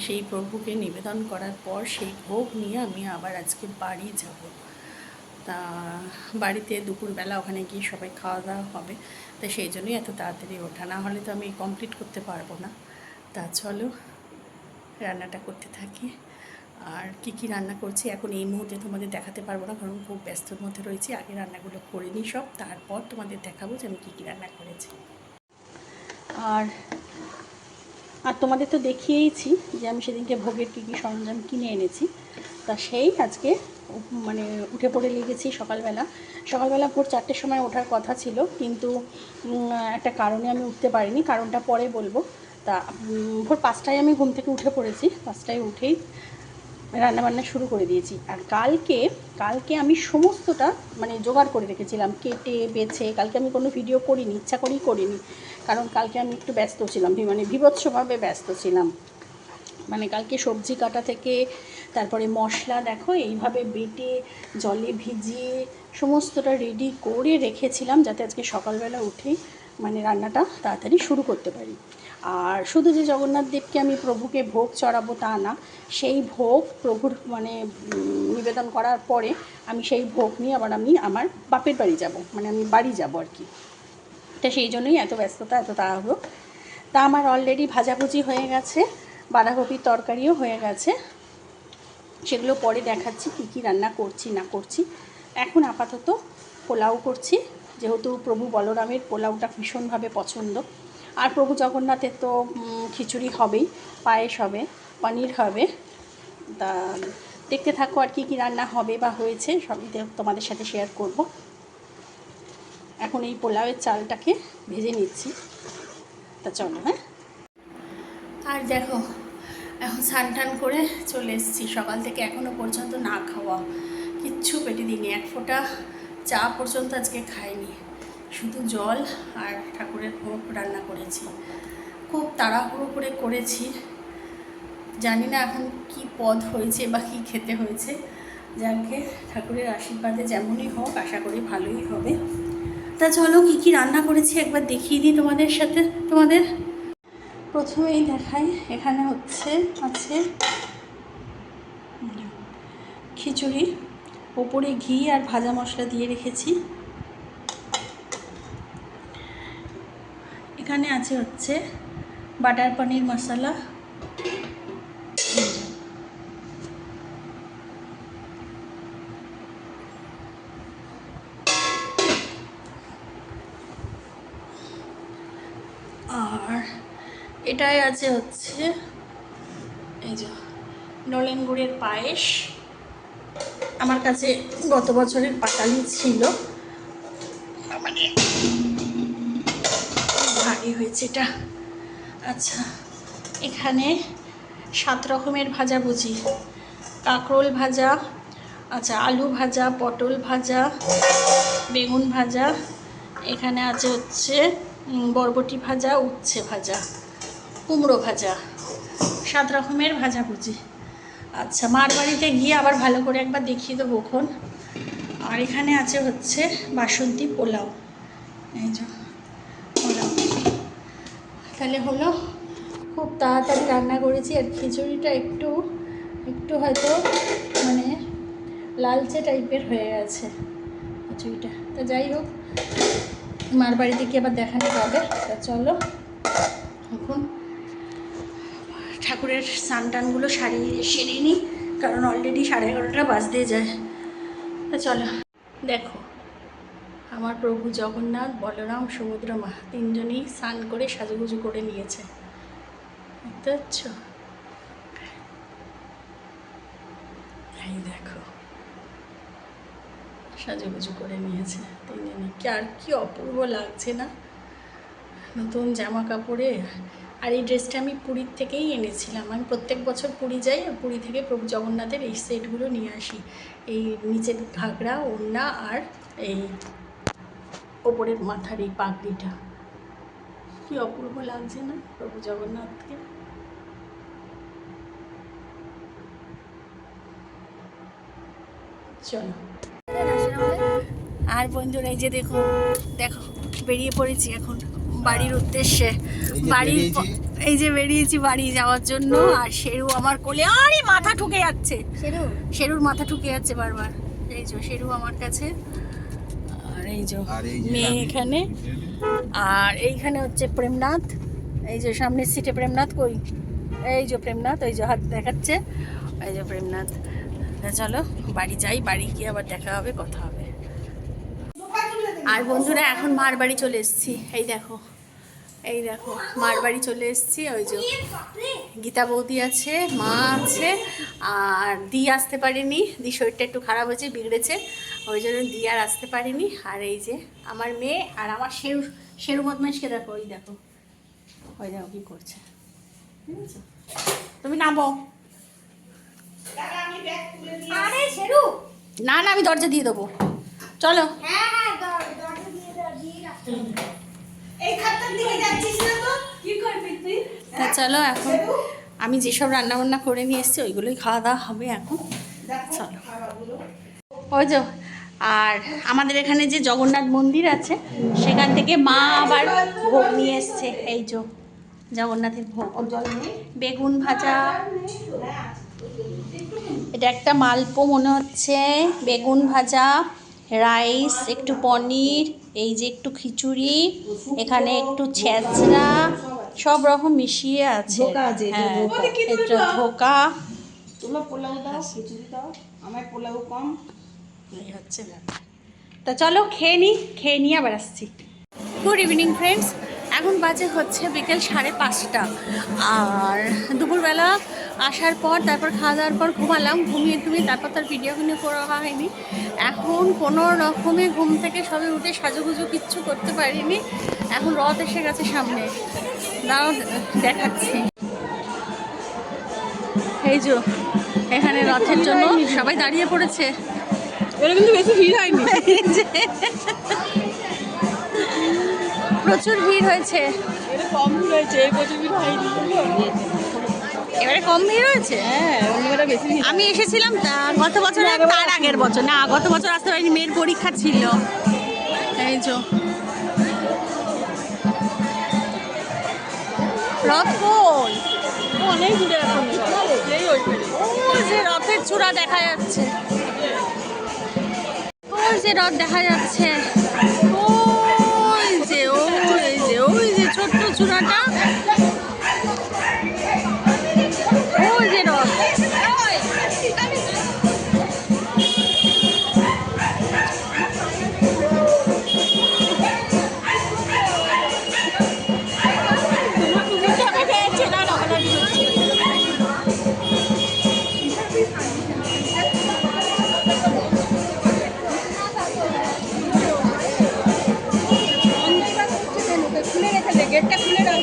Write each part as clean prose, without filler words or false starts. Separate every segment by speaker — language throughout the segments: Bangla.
Speaker 1: সেই প্রভুকে নিবেদন করার পর সেই ভোগ নিয়ে আমি আবার আজকে বাড়ি যাব। তা বাড়িতে দুপুরবেলা ওখানে গিয়ে সবাই খাওয়া দাওয়া হবে, তাই সেই জন্যই এত তাড়াতাড়ি ওঠা, না হলে তো আমি কমপ্লিট করতে পারবো না। তা চলো রান্নাটা করতে থাকি। আর কি কি রান্না করছি এখন এই মুহূর্তে তোমাদের দেখাতে পারবো না, কারণ খুব ব্যস্তর মধ্যে রয়েছি। আগে রান্নাগুলো করে নিই সব, তারপর তোমাদের দেখাবো যে আমি কী কী রান্না করেছি। আর তোমাদের তো দেখিয়েইছি যে আমি সেদিনকে ভোগের কী কী সরঞ্জাম কিনে এনেছি। তা সেই আজকে মানে উঠে পড়ে লেগেছি সকালবেলা ভোর 4টের সময় ওঠার কথা ছিল, কিন্তু একটা কারণে আমি উঠতে পারিনি, কারণটা পরে বলবো। তা ভোর 5টায় আমি ঘুম থেকে উঠে পড়েছি। 5টায় উঠেই রান্নাবান্না শুরু করে দিয়েছি। আর কালকে আমি সমস্তটা মানে জোগাড় করে রেখেছিলাম, কেটে বেছে। কালকে আমি কোনো ভিডিও করিনি, ইচ্ছা করেই করিনি, কারণ কালকে আমি একটু ব্যস্ত ছিলাম, মানে বিভৎসভাবে ব্যস্ত ছিলাম। মানে কালকে সবজি কাটা থেকে তারপরে মশলা দেখো এইভাবে বেটে জলে ভিজিয়ে সমস্তটা রেডি করে রেখেছিলাম, যাতে আজকে সকালবেলা উঠেই মানে রান্নাটা তাড়াতাড়ি শুরু করতে পারি। আর শুধু যে জগন্নাথ দেবকে আমি প্রভুকে ভোগ চড়াবো তা না, সেই ভোগ প্রভুর মানে নিবেদন করার পরে আমি সেই ভোগ নিয়ে আবার আমি আমার বাপের বাড়ি যাব, মানে আমি বাড়ি যাব আর কি। তা সেই জন্যই এত ব্যস্ততা, এত তাড়াহুড়ো। তা আমার অলরেডি ভাজাভুজি হয়ে গেছে, বাঁধাকপির তরকারিও হয়ে গেছে, সেগুলো পরে দেখাচ্ছি কী কী রান্না করছি না করছি। এখন আপাতত পোলাও করছি, যেহেতু প্রভু বলরামের পোলাওটা ভীষণভাবে পছন্দ। আর প্রভু জগন্নাথের তো খিচুড়ি হবেই, পায়েস হবে, পনির হবে। তা দেখতে থাকো আর কী কী রান্না হবে বা হয়েছে সবই তোমাদের সাথে শেয়ার করব। এখন এই পোলাওয়ের চালটাকে ভেজে নিচ্ছি। তা চলো। হ্যাঁ, আর দেখো এখন স্নান টান করে চলে এসেছি। সকাল থেকে এখনও পর্যন্ত না খাওয়া, কিচ্ছু পেটে দিইনি, এক ফোঁটা চা পর্যন্ত আজকে খাইনি, শুধু জল আর ঠাকুরের ভোগ রান্না করেছি। খুব তাড়াহুড়ো করে করেছি, জানি না এখন কি পদ হয়েছে বা কী খেতে হয়েছে। যাকে ঠাকুরের আশীর্বাদে যেমনই হোক, আশা করি ভালোই হবে। তা চলো কী কী রান্না করেছি একবার দেখিয়ে দিই তোমাদের। প্রথমেই দেখাই, এখানে আছে খিচুড়ি, ওপরে ঘি আর ভাজা মশলা দিয়ে রেখেছি। এখানে আছে বাটার পনির মশলা, আর এটাই হচ্ছে এই যে নলেন গুড়ের পায়েস। আমার কাছে গত বছরের পাটালি ছিল, মানে ভারী হয়েছে এটা। আচ্ছা, এখানে 7 রকমের ভাজাভুজি, কাঁকরোল ভাজা, আচ্ছা আলু ভাজা, পটল ভাজা, বেগুন ভাজা, এখানে হচ্ছে বরবটি ভাজা, উচ্ছে ভাজা, কুমড়ো ভাজা, 7 রকমের ভাজাভুজি। আচ্ছা, মার বাড়িতে গিয়ে আবার ভালো করে একবার দেখিয়ে দেবো ওখন। আর এখানে হচ্ছে বাসন্তী পোলাও, এই যে পোলাও। তাহলে হলো, খুব তাড়াতাড়ি রান্না করেছি। আর খিচুড়িটা একটু হয়তো মানে লালচে টাইপের হয়ে গেছে খিচুড়িটা। তা যাই হোক, মার বাড়িতে গিয়ে আবার দেখানো যাবে। তা চলো এখন ঠাকুরের স্নান টানগুলো সেরে নিই, কারণ অলরেডি 11:30 বাজতে যায়। তা চলো, দেখো আমার প্রভু জগন্নাথ, বলরাম, সমুদ্র মা তিনজনেই স্নান করে সাজুগুজু করে নিয়েছে, দেখতে পাচ্ছ? এই দেখো সাজুগুজু করে নিয়েছে তিনজনে, আর কি অপূর্ব লাগছে না নতুন জামা কাপড়ে। আর এই ড্রেসটা আমি পুরীর থেকেই এনেছিলাম। আমি প্রত্যেক বছর পুরী যাই, আর পুরী থেকে প্রভু জগন্নাথের এই সেটগুলো নিয়ে আসি। এই নিচের ঘাগরা, ওড়না আর এই ওপরের মাথার এই পাগড়িটা, কি অপূর্ব লাগছে না প্রভু জগন্নাথকে। চলো, আর বন্ধুরা এই যে দেখো বেরিয়ে পড়েছি এখন বাড়ির উদ্দেশ্যে। বাড়ির এই যে বেরিয়েছি বাড়ি যাওয়ার জন্য। আর শেরু আমার কোলে, আরে মাথা ঠুকে যাচ্ছে, শেরুর মাথা ঠুকে যাচ্ছে বারবার। এই যে শেরু আমার কাছে, আর এই যে মেয়ে এখানে, আর এইখানে হচ্ছে প্রেমনাথ। এই যে সামনের সিটে প্রেমনাথ, কই এই যে প্রেমনাথ, ওই যে হাত দেখাচ্ছে, এই যে প্রেমনাথ। চলো বাড়ি যাই, বাড়ি গিয়ে আবার দেখা হবে, কথা হবে। আর বন্ধুরা এখন মার বাড়ি চলে এসেছি। এই দেখো, এই দেখো মার বাড়ি চলে এসেছি। ওই যে গীতা বৌদি আছে, মা আছে, আর দি আসতে পারেনি, দি শরীরটা একটু খারাপ হয়েছে, বিগড়েছে, ওই জন্য দি আর আসতে পারেনি। আর এই যে আমার মেয়ে আর আমার শেরু বদমাইশকে দেখো, ওই দেখো, ওই দেখো কি করছে, ঠিক আছে? তুমি নামো। না না, আমি দরজা দিয়ে দেবো, চলো। চলো এখন আমি যেসব রান্না বান্না করে নিয়ে এসেছি ওইগুলোই খাওয়া দাওয়া হবে এখন, চলো। ওই যে আর আমাদের এখানে যে জগন্নাথ মন্দির আছে সেখান থেকে মা আবার ভোগ নিয়ে এসছে। এই যে জগন্নাথের ভোগ, বেগুন ভাজা, এটা একটা মালপো মনে হচ্ছে, বেগুন ভাজা, রাইস, একটু পনির, এই যে একটু খিচুড়ি, এখানে একটু ছেঁচড়া, সব রকম মিশিয়ে আছে। হ্যাঁ, এটা ধোকা, এই হচ্ছে ব্যাপার। তা চলো খেয়ে নিই আবার আসছি। গুড ইভিনিং ফ্রেন্ডস, এখন বাজে হচ্ছে বিকেল 5:30। আর দুপুরবেলা আসার পর তারপর খাওয়া দাওয়ার পর ঘুমালাম, ঘুমিয়ে তারপর তার ভিডিও করা হয়নি। এখন কোনো রকমে ঘুম থেকে সবে উঠে সাজুগুজু কিচ্ছু করতে পারিনি। এখন রথ এসে গেছে সামনে, দাও দেখাচ্ছি। এই যে এখানে রথের জন্য সবাই দাঁড়িয়ে পড়েছে, এটা কিন্তু বেশি ভিড় হয়নি, প্রচুর ভিড় হয়েছে, কম ভিড় হয়েছে, প্রচুর ভিড় হয়নি, এবারে কম ভিড় হয়েছে। হ্যাঁ, বেশি। আমি এসেছিলাম গত বছর, তার আগের বছর না, গত বছর আসতে পারিনি, মেয়ের পরীক্ষা ছিল। এই যে রথ কই, অনেক দূরে, এখন ওই যে রথের চূড়া দেখা যাচ্ছে, ওই যে রথ দেখা যাচ্ছে, ওই যে ওই যে ছোট্ট চূড়াটা, ওই যে রথ। গেটটা খুলে দাও,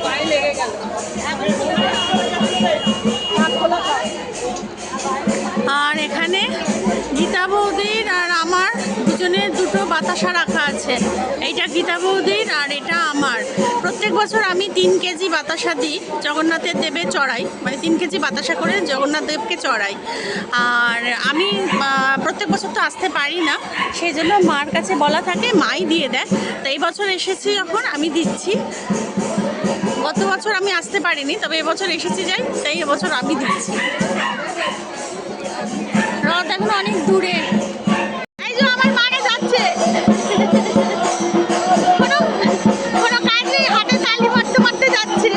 Speaker 1: পায়ে লেগে গেল। আর এখানে গীতা বৌদির আর আমার দুজনের দুটো বাতাসা রাখা আছে, এইটা গীতা বৌদির আর এটা আমার। প্রত্যেক বছর আমি 3 কেজি বাতাসা দিই, জগন্নাথের দেবে চড়াই, মানে 3 কেজি বাতাসা করে জগন্নাথ দেবকে চড়াই। আর আমি প্রত্যেক বছর তো আসতে পারি না, সেই জন্য মার কাছে বলা থাকে, মাই দিয়ে দেয়। তো এই বছর এসেছি যখন আমি দিচ্ছি, গত বছর আমি আসতে পারিনি, তবে এবছর এসেছি যাই, তাই এবছর আমি দিচ্ছি। রথ এখন অনেক দূরে, এই যে আমার মাকে যাচ্ছে, কোনো কাজ নেই, হাতে তালি মারতে মারতে যাচ্ছে।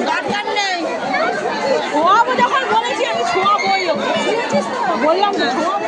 Speaker 1: দরকার নেই, ছোঁয়াবো যখন বলেছি আমি ছোঁয়াবোই, বললাম না ছোঁয়াবো।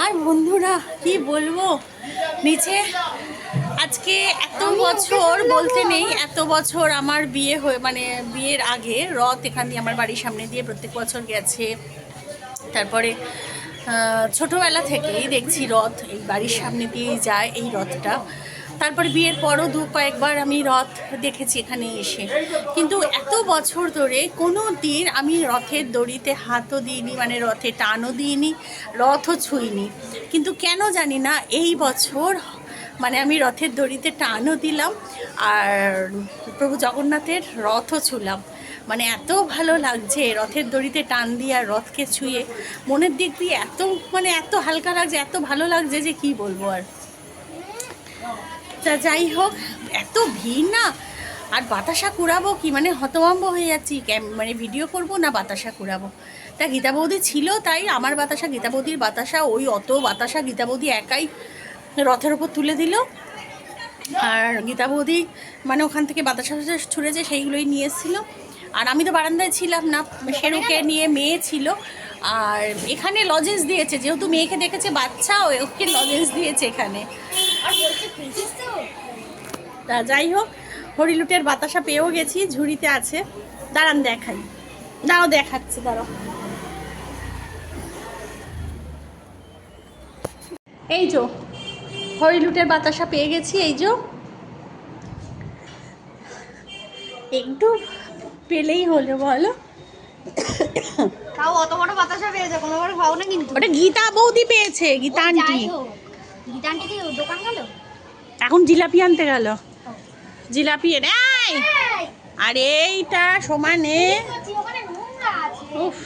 Speaker 1: আর বন্ধুরা কি বলবো, নিচে আজকে এত বছর বলতে নেই, এত বছর আমার বিয়ে হয়ে মানে বিয়ের আগে রথ এখান দিয়ে আমার বাড়ির সামনে দিয়ে প্রত্যেক বছর গেছে। তারপরে ছোটোবেলা থেকেই দেখছি রথ এই বাড়ির সামনে দিয়েই যায় এই রথটা। তারপরে বিয়ের পরও কয়েকবার আমি রথ দেখেছি এখানে এসে, কিন্তু এত বছর ধরে কোনো দিন আমি রথের দড়িতে হাতও দিইনি, মানে রথে টানও দিইনি, রথও ছুঁইনি। কিন্তু কেন জানি না এই বছর মানে আমি রথের দড়িতে টানও দিলাম আর প্রভু জগন্নাথের রথও ছুঁলাম। মানে এত ভালো লাগছে রথের দড়িতে টান দিয়ে আর রথকে ছুঁয়ে, মনের দিক দিয়ে এত মানে এত হালকা লাগছে, এত ভালো লাগছে যে কি বলবো আর। তা যাই হোক, এত ভিড় না, আর বাতাসা কুড়াবো কি, মানে হতভম্ব হয়ে যাচ্ছি, মানে ভিডিও করব না বাতাসা কুড়াবো। তা গীতা বৌদি ছিল তাই আমার বাতাসা, গীতা বৌদির বাতাসা, ওই অত বাতাসা গীতা বৌদি একাই রথের ওপর তুলে দিল। আর গীতা বৌদি মানে ওখান থেকে বাতাসা ছুঁড়েছে সেইগুলোই নিয়ে এসেছিল। আর আমি তো বারান্দায় ছিলাম না, শেরুকে নিয়ে মেয়ে ছিল। আর এখানে লজেন্স দিয়েছে, যেহেতু মেয়েকে দেখেছে বাচ্চা, ওকে লজেন্স দিয়েছে এখানে। তা যাই হোক, হরিলুটের বাতাসা পেয়েও গেছি, ঝুড়িতে আছে, দাঁড়ান দেখাই, দাঁড়াও দেখাচ্ছে, দাঁড়াও। এই যো হরিলুটের বাতাসা পেয়ে গেছি, এই যো, একটু পেলেই হলো বলো।
Speaker 2: তাও অত বড় বাতাসা পেয়েছে, কোনোবার খাও না কিন্তু।
Speaker 1: ওটা গীতা বৌদি পেয়েছে, গীতা আন্টি।
Speaker 2: গীতা আন্টি কি দোকান গেল?
Speaker 1: এখন জিলাপি আনতে গেল, জিলাপি এনে। আরে এইটা সমানে,
Speaker 2: ওখানে নোংরা আছে।
Speaker 1: উফ।